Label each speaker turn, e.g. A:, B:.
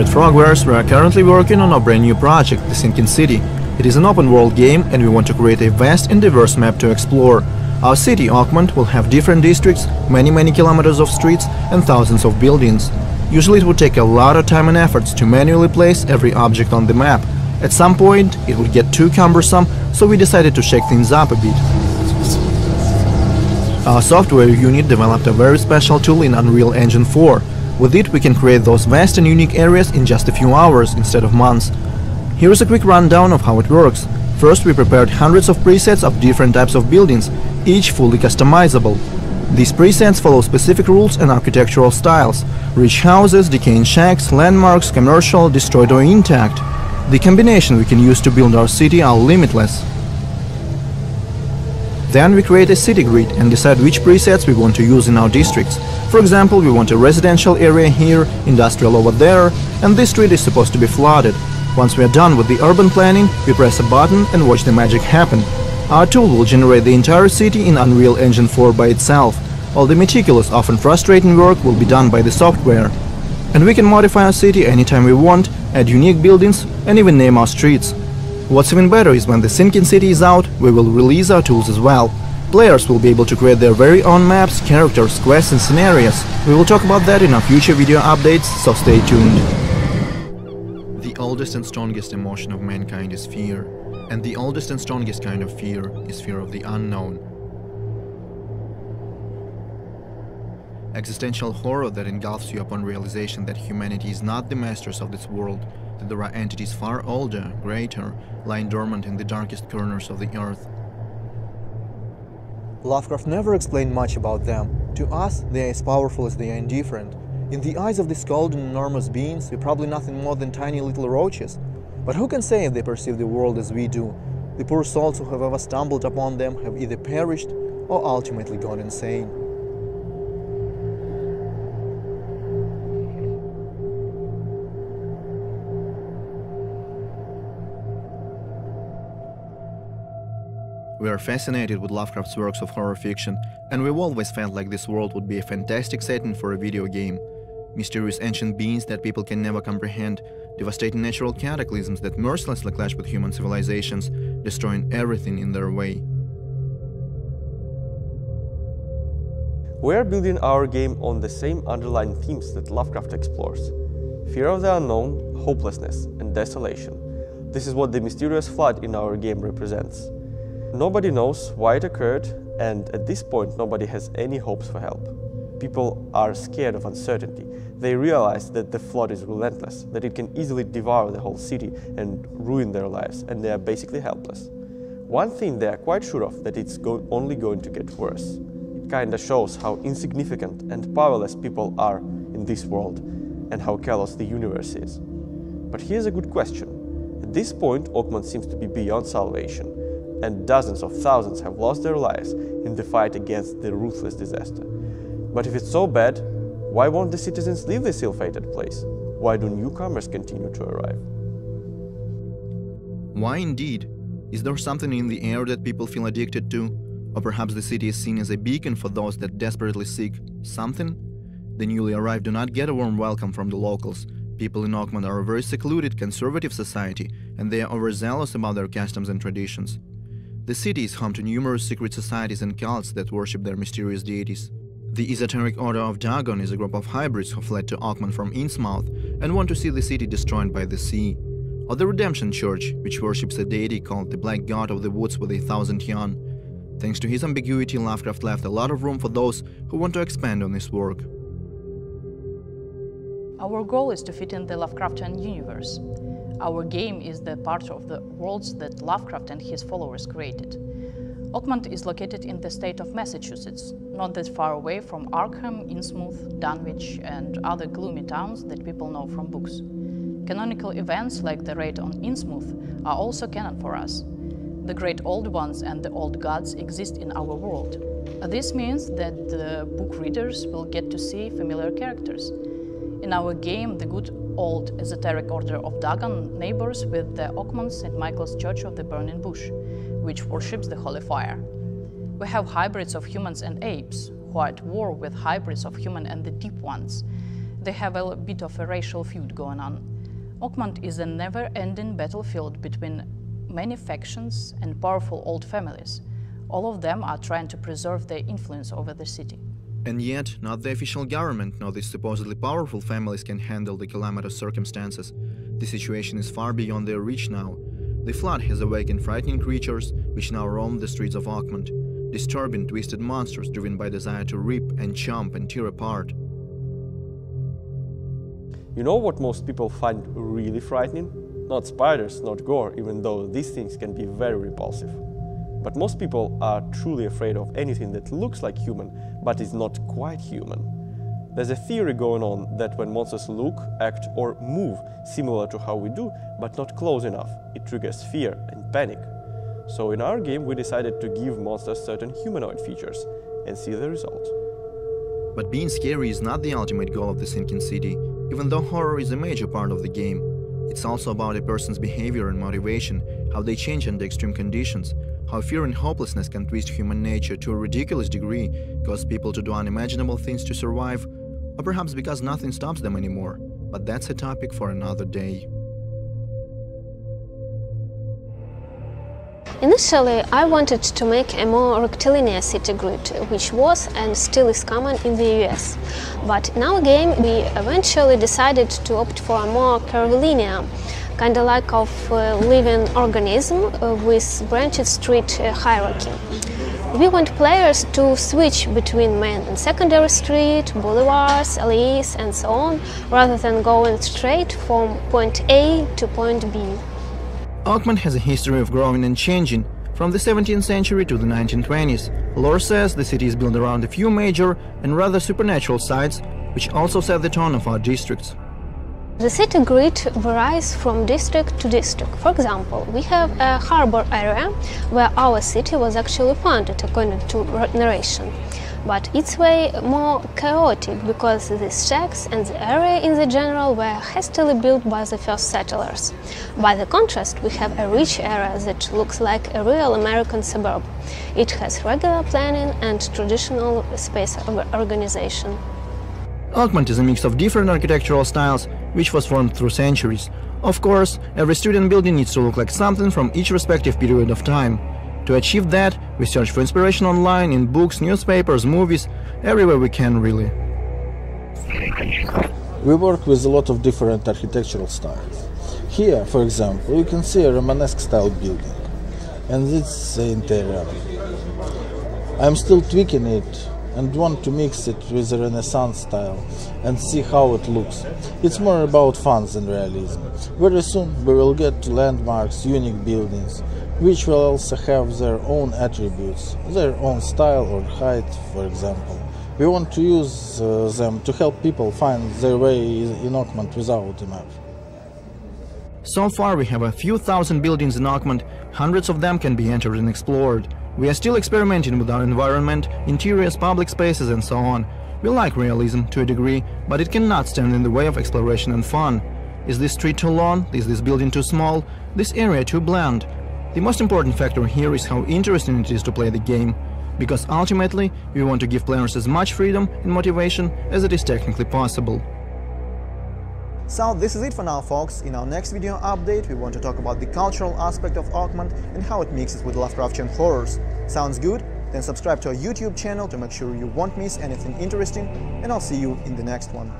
A: At Frogwares, we are currently working on a brand new project, The Sinking City. It is an open-world game and we want to create a vast and diverse map to explore. Our city, Augment, will have different districts, many kilometers of streets and thousands of buildings. Usually it would take a lot of time and efforts to manually place every object on the map. At some point, it would get too cumbersome, so we decided to shake things up a bit. Our software unit developed a very special tool in Unreal Engine 4. With it, we can create those vast and unique areas in just a few hours instead of months. Here is a quick rundown of how it works. First, we prepared hundreds of presets of different types of buildings, each fully customizable. These presets follow specific rules and architectural styles: rich houses, decaying shacks, landmarks, commercial, destroyed or intact. The combination we can use to build our city are limitless. Then we create a city grid and decide which presets we want to use in our districts. For example, we want a residential area here, industrial over there, and this street is supposed to be flooded. Once we are done with the urban planning, we press a button and watch the magic happen. Our tool will generate the entire city in Unreal Engine 4 by itself. All the meticulous, often frustrating work will be done by the software. And we can modify our city anytime we want, add unique buildings, and even name our streets. What's even better is when the Sinking City is out, we will release our tools as well. Players will be able to create their very own maps, characters, quests and scenarios. We will talk about that in our future video updates, so stay tuned. The oldest and strongest emotion of mankind is fear. And the oldest and strongest kind of fear is fear of the unknown. Existential horror that engulfs you upon realization that humanity is not the masters of this world, that there are entities far older, greater, lying dormant in the darkest corners of the earth.
B: Lovecraft never explained much about them. To us, they are as powerful as they are indifferent. In the eyes of these cold and enormous beings, we're probably nothing more than tiny little roaches. But who can say if they perceive the world as we do? The poor souls who have ever stumbled upon them have either perished or ultimately gone insane.
A: We are fascinated with Lovecraft's works of horror fiction, and we've always felt like this world would be a fantastic setting for a video game. Mysterious ancient beings that people can never comprehend, devastating natural cataclysms that mercilessly clash with human civilizations, destroying everything in their way.
C: We are building our game on the same underlying themes that Lovecraft explores: fear of the unknown, hopelessness, and desolation. This is what the mysterious flood in our game represents. Nobody knows why it occurred, and at this point nobody has any hopes for help. People are scared of uncertainty. They realize that the flood is relentless, that it can easily devour the whole city and ruin their lives, and they are basically helpless. One thing they are quite sure of, that it's only going to get worse. It kinda shows how insignificant and powerless people are in this world, and how callous the universe is. But here's a good question. At this point, Augment seems to be beyond salvation, and dozens of thousands have lost their lives in the fight against the ruthless disaster. But if it's so bad, why won't the citizens leave this ill-fated place? Why do newcomers continue to arrive?
A: Why indeed? Is there something in the air that people feel addicted to? Or perhaps the city is seen as a beacon for those that desperately seek something? The newly arrived do not get a warm welcome from the locals. People in Augment are a very secluded, conservative society, and they are overzealous about their customs and traditions. The city is home to numerous secret societies and cults that worship their mysterious deities. The Esoteric Order of Dagon is a group of hybrids who fled to Augment from Innsmouth and want to see the city destroyed by the sea. Or the Redemption Church, which worships a deity called the Black God of the Woods with 1,000 Yon. Thanks to his ambiguity, Lovecraft left a lot of room for those who want to expand on his work.
D: Our goal is to fit in the Lovecraftian universe. Our game is the part of the worlds that Lovecraft and his followers created. Augment is located in the state of Massachusetts, not that far away from Arkham, Innsmouth, Dunwich, and other gloomy towns that people know from books. Canonical events like the raid on Innsmouth are also canon for us. The great old ones and the old gods exist in our world. This means that the book readers will get to see familiar characters. In our game, the good old esoteric order of Dagon neighbors with the Augment St. Michael's Church of the Burning Bush, which worships the Holy Fire. We have hybrids of humans and apes, who are at war with hybrids of human and the Deep Ones. They have a bit of a racial feud going on. Augmented is a never-ending battlefield between many factions and powerful old families. All of them are trying to preserve their influence over the city.
A: And yet, not the official government nor these supposedly powerful families can handle the calamitous circumstances. The situation is far beyond their reach now. The flood has awakened frightening creatures which now roam the streets of Augmented, disturbing, twisted monsters driven by desire to rip and chomp and tear apart.
C: You know what most people find really frightening? Not spiders, not gore, even though these things can be very repulsive. But most people are truly afraid of anything that looks like human, but is not quite human. There's a theory going on that when monsters look, act or move similar to how we do, but not close enough, it triggers fear and panic. So in our game we decided to give monsters certain humanoid features and see the result.
A: But being scary is not the ultimate goal of the sinking city, even though horror is a major part of the game. It's also about a person's behavior and motivation, how they change under extreme conditions, how fear and hopelessness can twist human nature to a ridiculous degree, cause people to do unimaginable things to survive, or perhaps because nothing stops them anymore. But that's a topic for another day.
E: Initially, I wanted to make a more rectilinear city grid, which was and still is common in the US. But in our game, we eventually decided to opt for a more curvilinear, kind of like of living organism with branched street hierarchy. We want players to switch between main and secondary street, boulevards, alleys and so on, rather than going straight from point A to point B.
A: Augmented has a history of growing and changing. From the 17th century to the 1920s, lore says the city is built around a few major and rather supernatural sites, which also set the tone of our districts.
E: The city grid varies from district to district. For example, we have a harbor area where our city was actually founded, according to narration. But it's way more chaotic because the shacks and the area in the general were hastily built by the first settlers. By the contrast, we have a rich area that looks like a real American suburb. It has regular planning and traditional space organization.
A: Augmented is a mix of different architectural styles, which was formed through centuries. Of course, every student building needs to look like something from each respective period of time. To achieve that, we search for inspiration online, in books, newspapers, movies, everywhere we can, really.
F: We work with a lot of different architectural styles. Here, for example, you can see a Romanesque style building, and this is the interior. I'm still tweaking it and want to mix it with the Renaissance style and see how it looks. It's more about fun than realism. Very soon we will get to landmarks, unique buildings, which will also have their own attributes, their own style or height, for example. We want to use them to help people find their way in Augmented without a map.
A: So far we have a few thousand buildings in Augmented, hundreds of them can be entered and explored. We are still experimenting with our environment, interiors, public spaces and so on. We like realism to a degree, but it cannot stand in the way of exploration and fun. Is this street too long? Is this building too small? This area too bland? The most important factor here is how interesting it is to play the game, because ultimately we want to give players as much freedom and motivation as it is technically possible.
B: So this is it for now, folks. In our next video update, we want to talk about the cultural aspect of Augmented and how it mixes with Lovecraftian horrors. Sounds good? Then subscribe to our YouTube channel to make sure you won't miss anything interesting, and I'll see you in the next one.